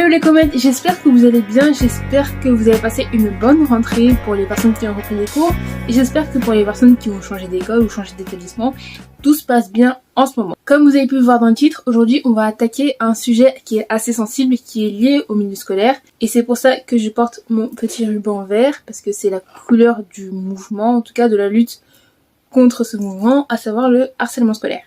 Hello les comètes, j'espère que vous allez bien, j'espère que vous avez passé une bonne rentrée pour les personnes qui ont repris les cours et j'espère que pour les personnes qui ont changé d'école ou changé d'établissement, tout se passe bien en ce moment. Comme vous avez pu le voir dans le titre, aujourd'hui on va attaquer un sujet qui est assez sensible et qui est lié au milieu scolaire et c'est pour ça que je porte mon petit ruban vert parce que c'est la couleur du mouvement, en tout cas de la lutte contre ce mouvement, à savoir le harcèlement scolaire.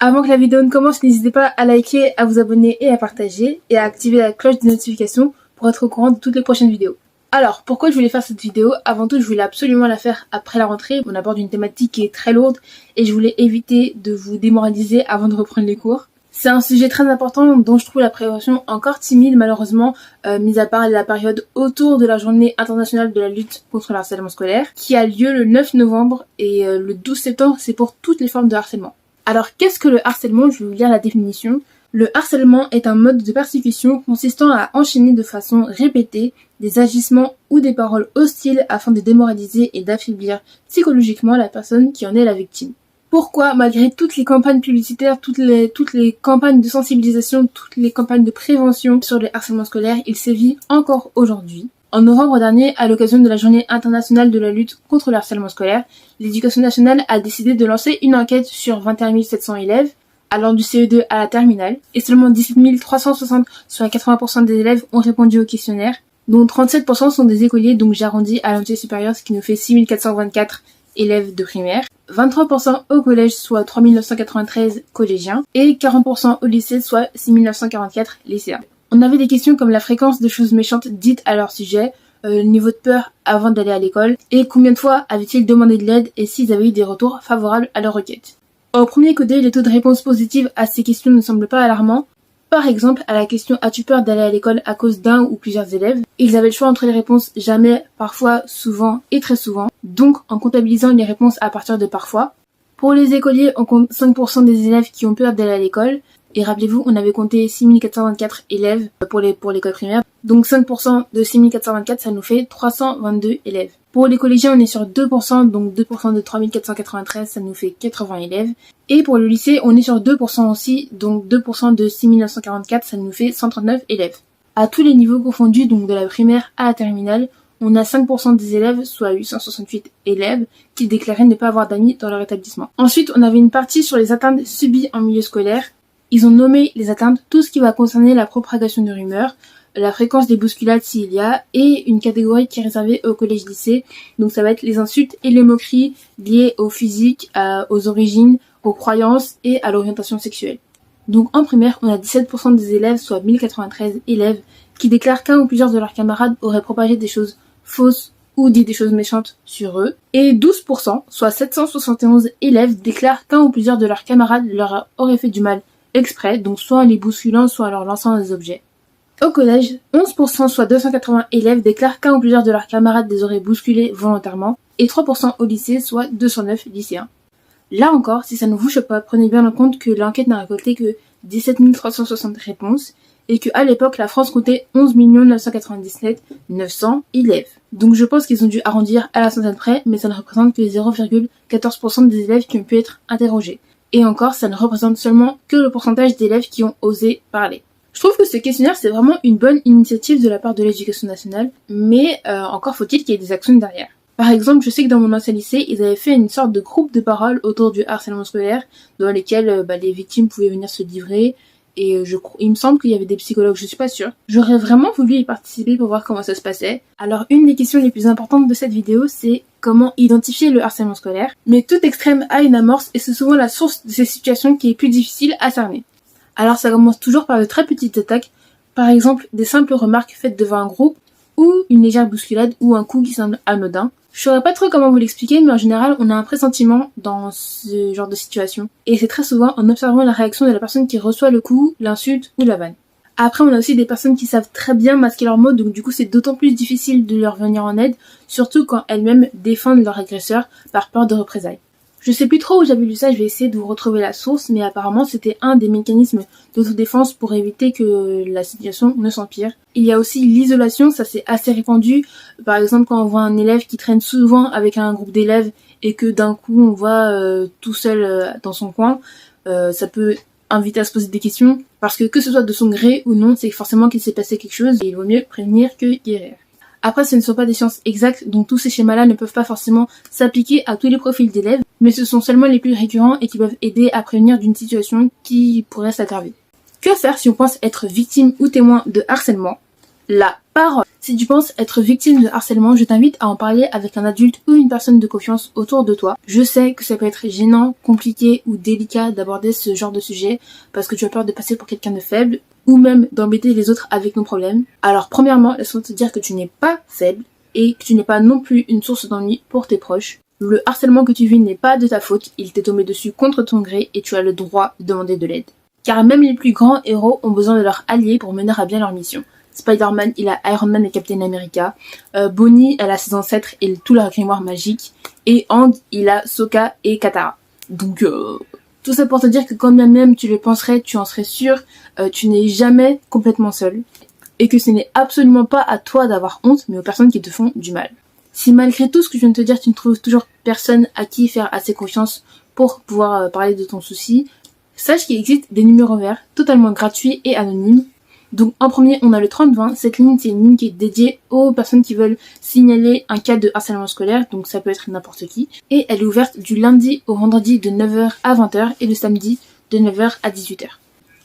Avant que la vidéo ne commence, n'hésitez pas à liker, à vous abonner et à partager et à activer la cloche de notification pour être au courant de toutes les prochaines vidéos. Alors, pourquoi je voulais faire cette vidéo? Avant tout, je voulais absolument la faire après la rentrée. On aborde une thématique qui est très lourde et je voulais éviter de vous démoraliser avant de reprendre les cours. C'est un sujet très important dont je trouve la prévention encore timide malheureusement, mis à part la période autour de la journée internationale de la lutte contre le harcèlement scolaire, qui a lieu le 9 novembre et le 12 septembre, c'est pour toutes les formes de harcèlement. Alors qu'est-ce que le harcèlement? Je vais vous lire la définition. Le harcèlement est un mode de persécution consistant à enchaîner de façon répétée des agissements ou des paroles hostiles afin de démoraliser et d'affaiblir psychologiquement la personne qui en est la victime. Pourquoi, malgré toutes les campagnes publicitaires, toutes les campagnes de sensibilisation, toutes les campagnes de prévention sur le harcèlement scolaire, il sévit encore aujourd'hui? En novembre dernier, à l'occasion de la journée internationale de la lutte contre le harcèlement scolaire, l'Éducation nationale a décidé de lancer une enquête sur 21 700 élèves, allant du CE2 à la terminale, et seulement 17 360, soit 80% des élèves, ont répondu au questionnaire, dont 37% sont des écoliers, donc j'arrondis à l'entier supérieur, ce qui nous fait 6 424 élèves de primaire, 23% au collège, soit 3 993 collégiens, et 40% au lycée, soit 6 944 lycéens. On avait des questions comme la fréquence de choses méchantes dites à leur sujet, le niveau de peur avant d'aller à l'école, et combien de fois avaient-ils demandé de l'aide et s'ils avaient eu des retours favorables à leur requête. Au premier coup d'œil, les taux de réponse positive à ces questions ne semblent pas alarmants. Par exemple, à la question « As-tu peur d'aller à l'école à cause d'un ou plusieurs élèves ?», ils avaient le choix entre les réponses « jamais »,« parfois »,« souvent » et « très souvent », donc en comptabilisant les réponses à partir de « parfois ». Pour les écoliers, on compte 5% des élèves qui ont peur d'aller à l'école. Et rappelez-vous, on avait compté 6 424 élèves pour l'école primaire. Donc 5% de 6 424, ça nous fait 322 élèves. Pour les collégiens, on est sur 2%, donc 2% de 3 493, ça nous fait 80 élèves. Et pour le lycée, on est sur 2% aussi, donc 2% de 6 944, ça nous fait 139 élèves. À tous les niveaux confondus, donc de la primaire à la terminale, on a 5% des élèves, soit 868 élèves, qui déclaraient ne pas avoir d'amis dans leur établissement. Ensuite, on avait une partie sur les atteintes subies en milieu scolaire. Ils ont nommé les atteintes tout ce qui va concerner la propagation de rumeurs, la fréquence des bousculades s'il y a, et une catégorie qui est réservée au collège-lycée. Donc ça va être les insultes et les moqueries liées au physique, aux origines, aux croyances et à l'orientation sexuelle. Donc en primaire, on a 17% des élèves, soit 1093 élèves, qui déclarent qu'un ou plusieurs de leurs camarades auraient propagé des choses fausses ou dit des choses méchantes sur eux. Et 12%, soit 771 élèves, déclarent qu'un ou plusieurs de leurs camarades leur auraient fait du mal exprès, donc soit en les bousculant, soit en leur lançant des objets. Au collège, 11%, soit 280 élèves, déclarent qu'un ou plusieurs de leurs camarades les auraient bousculés volontairement, et 3% au lycée, soit 209 lycéens. Là encore, si ça ne vous choque pas, prenez bien en compte que l'enquête n'a récolté que 17 360 réponses, et qu'à l'époque, la France comptait 11 997 900 élèves. Donc je pense qu'ils ont dû arrondir à la centaine près, mais ça ne représente que 0,14% des élèves qui ont pu être interrogés. Et encore, ça ne représente seulement que le pourcentage d'élèves qui ont osé parler. Je trouve que ce questionnaire, c'est vraiment une bonne initiative de la part de l'Éducation nationale, mais encore faut-il qu'il y ait des actions derrière. Par exemple, je sais que dans mon ancien lycée, ils avaient fait une sorte de groupe de parole autour du harcèlement scolaire, dans lesquels les victimes pouvaient venir se livrer, et il me semble qu'il y avait des psychologues, je suis pas sûre. J'aurais vraiment voulu y participer pour voir comment ça se passait. Alors une des questions les plus importantes de cette vidéo, c'est comment identifier le harcèlement scolaire. Mais tout extrême a une amorce et c'est souvent la source de ces situations qui est plus difficile à cerner. Alors ça commence toujours par de très petites attaques, par exemple des simples remarques faites devant un groupe, ou une légère bousculade ou un coup qui semble anodin. Je saurais pas trop comment vous l'expliquer, mais en général, on a un pressentiment dans ce genre de situation. Et c'est très souvent en observant la réaction de la personne qui reçoit le coup, l'insulte ou la vanne. Après, on a aussi des personnes qui savent très bien masquer leurs mots, donc du coup, c'est d'autant plus difficile de leur venir en aide, surtout quand elles-mêmes défendent leur agresseur par peur de représailles. Je sais plus trop où j'avais lu ça, je vais essayer de vous retrouver la source, mais apparemment c'était un des mécanismes d'autodéfense pour éviter que la situation ne s'empire. Il y a aussi l'isolation, ça c'est assez répandu. Par exemple, quand on voit un élève qui traîne souvent avec un groupe d'élèves et que d'un coup on voit tout seul dans son coin, ça peut invité à se poser des questions, parce que ce soit de son gré ou non, c'est forcément qu'il s'est passé quelque chose et il vaut mieux prévenir que guérir. Après, ce ne sont pas des sciences exactes, donc tous ces schémas-là ne peuvent pas forcément s'appliquer à tous les profils d'élèves, mais ce sont seulement les plus récurrents et qui peuvent aider à prévenir d'une situation qui pourrait s'aggraver. Que faire si on pense être victime ou témoin de harcèlement? La parole. Si tu penses être victime de harcèlement, je t'invite à en parler avec un adulte ou une personne de confiance autour de toi. Je sais que ça peut être gênant, compliqué ou délicat d'aborder ce genre de sujet parce que tu as peur de passer pour quelqu'un de faible ou même d'embêter les autres avec nos problèmes. Alors premièrement, laisse-moi te dire que tu n'es pas faible et que tu n'es pas non plus une source d'ennui pour tes proches. Le harcèlement que tu vis n'est pas de ta faute, il t'est tombé dessus contre ton gré et tu as le droit de demander de l'aide. Car même les plus grands héros ont besoin de leurs alliés pour mener à bien leur mission. Spider-Man, il a Iron Man et Captain America. Bonnie, elle a ses ancêtres et tout leur grimoire magique. Et Aang, il a Sokka et Katara. Donc, tout ça pour te dire que quand même tu le penserais, tu en serais sûr, tu n'es jamais complètement seul. Et que ce n'est absolument pas à toi d'avoir honte, mais aux personnes qui te font du mal. Si malgré tout ce que je viens de te dire, tu ne trouves toujours personne à qui faire assez confiance pour pouvoir parler de ton souci, sache qu'il existe des numéros verts totalement gratuits et anonymes. Donc en premier, on a le 30-20. Cette ligne, c'est une ligne qui est dédiée aux personnes qui veulent signaler un cas de harcèlement scolaire, donc ça peut être n'importe qui. Et elle est ouverte du lundi au vendredi de 9h à 20h et le samedi de 9h à 18h.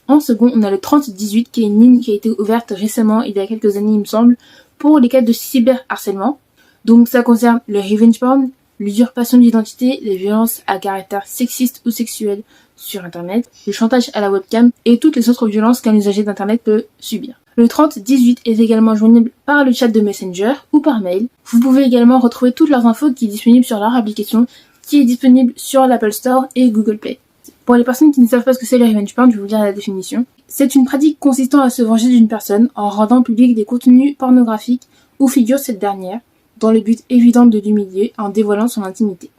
En second, on a le 30-18 qui est une ligne qui a été ouverte récemment, il y a quelques années il me semble, pour les cas de cyberharcèlement. Donc ça concerne le revenge porn, l'usurpation d'identité, les violences à caractère sexiste ou sexuel sur internet, le chantage à la webcam et toutes les autres violences qu'un usager d'internet peut subir. Le 30-18 est également joignable par le chat de Messenger ou par mail. Vous pouvez également retrouver toutes leurs infos qui est disponible sur leur application qui est disponible sur l'Apple Store et Google Play. Pour les personnes qui ne savent pas ce que c'est le revenge porn, je vais vous dire la définition. C'est une pratique consistant à se venger d'une personne en rendant public des contenus pornographiques où figure cette dernière, dans le but évident de l'humilier en dévoilant son intimité.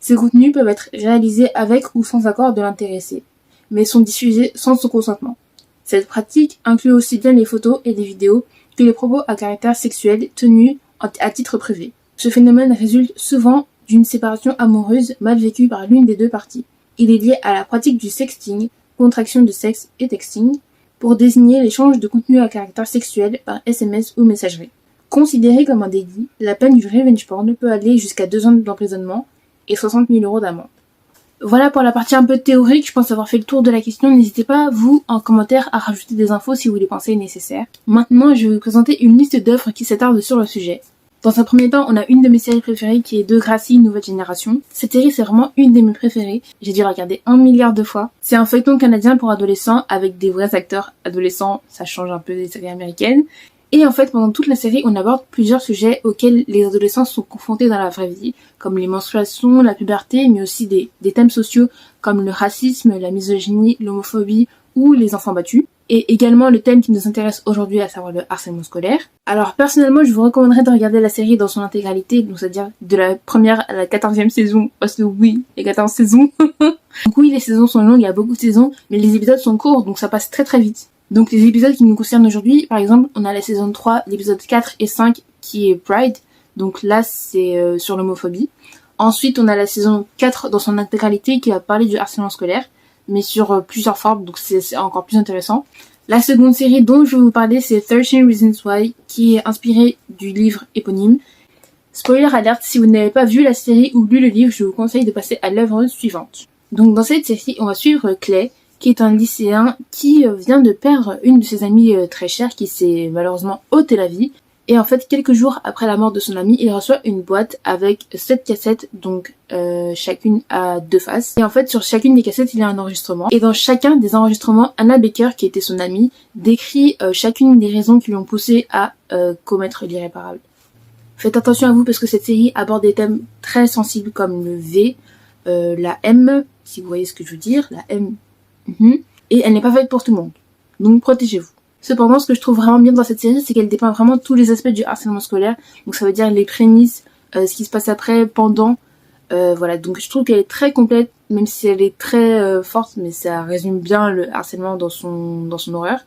Ces contenus peuvent être réalisés avec ou sans accord de l'intéressé, mais sont diffusés sans son consentement. Cette pratique inclut aussi bien les photos et les vidéos que les propos à caractère sexuel tenus à titre privé. Ce phénomène résulte souvent d'une séparation amoureuse mal vécue par l'une des deux parties. Il est lié à la pratique du sexting, contraction de sexe et texting, pour désigner l'échange de contenus à caractère sexuel par SMS ou messagerie. Considéré comme un délit, la peine du revenge porn peut aller jusqu'à 2 ans d'emprisonnement et 60 000 € d'amende. Voilà pour la partie un peu théorique, je pense avoir fait le tour de la question. N'hésitez pas, vous, en commentaire, à rajouter des infos si vous les pensez nécessaires. Maintenant, je vais vous présenter une liste d'œuvres qui s'attardent sur le sujet. Dans un premier temps, on a une de mes séries préférées qui est Degrassi, Nouvelle Génération. Cette série, c'est vraiment une de mes préférées. J'ai dû la regarder 1 milliard de fois. C'est un feuilleton canadien pour adolescents avec des vrais acteurs adolescents. Ça change un peu des séries américaines. Et en fait, pendant toute la série, on aborde plusieurs sujets auxquels les adolescents sont confrontés dans la vraie vie, comme les menstruations, la puberté, mais aussi des thèmes sociaux comme le racisme, la misogynie, l'homophobie ou les enfants battus. Et également le thème qui nous intéresse aujourd'hui, à savoir le harcèlement scolaire. Alors personnellement, je vous recommanderais de regarder la série dans son intégralité, donc c'est-à-dire de la première à la 14e saison, parce que oui, il y a 14 saisons. Donc oui, les saisons sont longues, il y a beaucoup de saisons, mais les épisodes sont courts, donc ça passe très très vite. Donc les épisodes qui nous concernent aujourd'hui, par exemple, on a la saison 3, l'épisode 4 et 5 qui est Pride. Donc là, c'est sur l'homophobie. Ensuite, on a la saison 4 dans son intégralité qui va parler du harcèlement scolaire, mais sur plusieurs formes, donc c'est encore plus intéressant. La seconde série dont je vais vous parler, c'est 13 Reasons Why, qui est inspirée du livre éponyme. Spoiler alert, si vous n'avez pas vu la série ou lu le livre, je vous conseille de passer à l'œuvre suivante. Donc dans cette série, on va suivre Clay, qui est un lycéen qui vient de perdre une de ses amies très chères qui s'est malheureusement ôté la vie. Et en fait, quelques jours après la mort de son amie, il reçoit une boîte avec 7 cassettes, donc chacune à 2 faces. Et en fait, sur chacune des cassettes, il y a un enregistrement. Et dans chacun des enregistrements, Anna Baker, qui était son amie, décrit chacune des raisons qui lui ont poussé à commettre l'irréparable. Faites attention à vous parce que cette série aborde des thèmes très sensibles comme le V, la M, si vous voyez ce que je veux dire, la M. Et elle n'est pas faite pour tout le monde. Donc protégez-vous. Cependant, ce que je trouve vraiment bien dans cette série, c'est qu'elle dépeint vraiment tous les aspects du harcèlement scolaire. Donc ça veut dire les prémices, ce qui se passe après, pendant. Voilà, donc je trouve qu'elle est très complète, même si elle est très forte, mais ça résume bien le harcèlement dans son horreur.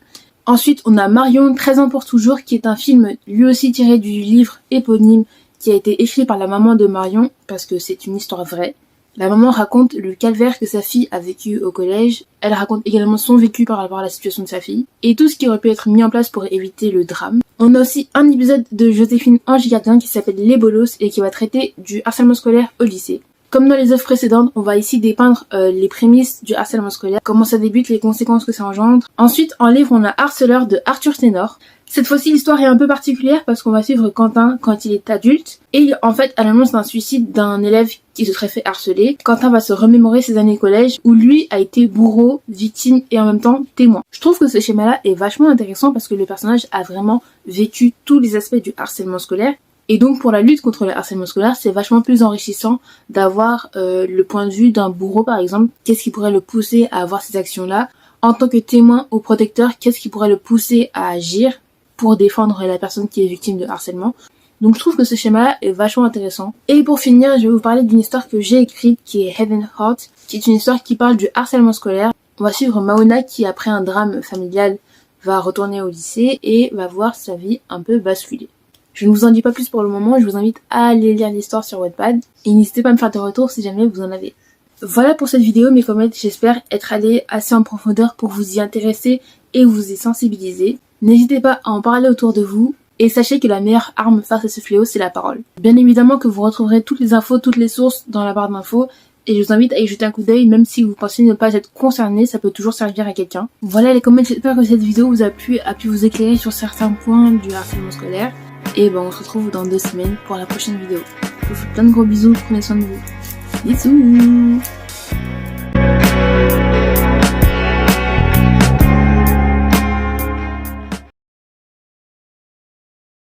Ensuite, on a Marion, 13 ans pour toujours, qui est un film lui aussi tiré du livre éponyme qui a été écrit par la maman de Marion, parce que c'est une histoire vraie. La maman raconte le calvaire que sa fille a vécu au collège. Elle raconte également son vécu par rapport à la situation de sa fille et tout ce qui aurait pu être mis en place pour éviter le drame. On a aussi un épisode de Joséphine Ange Gardien qui s'appelle Les Bolos et qui va traiter du harcèlement scolaire au lycée. Comme dans les œuvres précédentes, on va ici dépeindre les prémices du harcèlement scolaire, comment ça débute, les conséquences que ça engendre. Ensuite, en livre, on a Harceleur de Arthur Ténor. Cette fois-ci, l'histoire est un peu particulière parce qu'on va suivre Quentin quand il est adulte. Et en fait, à l'annonce d'un suicide d'un élève qui se serait fait harceler, Quentin va se remémorer ses années collège où lui a été bourreau, victime et en même temps témoin. Je trouve que ce schéma-là est vachement intéressant parce que le personnage a vraiment vécu tous les aspects du harcèlement scolaire. Et donc pour la lutte contre le harcèlement scolaire, c'est vachement plus enrichissant d'avoir le point de vue d'un bourreau par exemple. Qu'est-ce qui pourrait le pousser à avoir ces actions-là? En tant que témoin ou protecteur, qu'est-ce qui pourrait le pousser à agir pour défendre la personne qui est victime de harcèlement? Donc je trouve que ce schéma-là est vachement intéressant. Et pour finir, je vais vous parler d'une histoire que j'ai écrite qui est Heaven Heart, qui est une histoire qui parle du harcèlement scolaire. On va suivre Maona qui, après un drame familial, va retourner au lycée et va voir sa vie un peu basculer. Je ne vous en dis pas plus pour le moment, je vous invite à aller lire l'histoire sur Wattpad et n'hésitez pas à me faire des retours si jamais vous en avez. Voilà pour cette vidéo mes comètes, j'espère être allée assez en profondeur pour vous y intéresser et vous y sensibiliser. N'hésitez pas à en parler autour de vous et sachez que la meilleure arme face à ce fléau c'est la parole. Bien évidemment que vous retrouverez toutes les infos, toutes les sources dans la barre d'infos et je vous invite à y jeter un coup d'œil même si vous pensez ne pas être concerné, ça peut toujours servir à quelqu'un. Voilà les comètes, j'espère que cette vidéo vous a pu vous éclairer sur certains points du harcèlement scolaire. Et on se retrouve dans 2 semaines pour la prochaine vidéo. Je vous fais plein de gros bisous, prenez soin de vous. Bisous.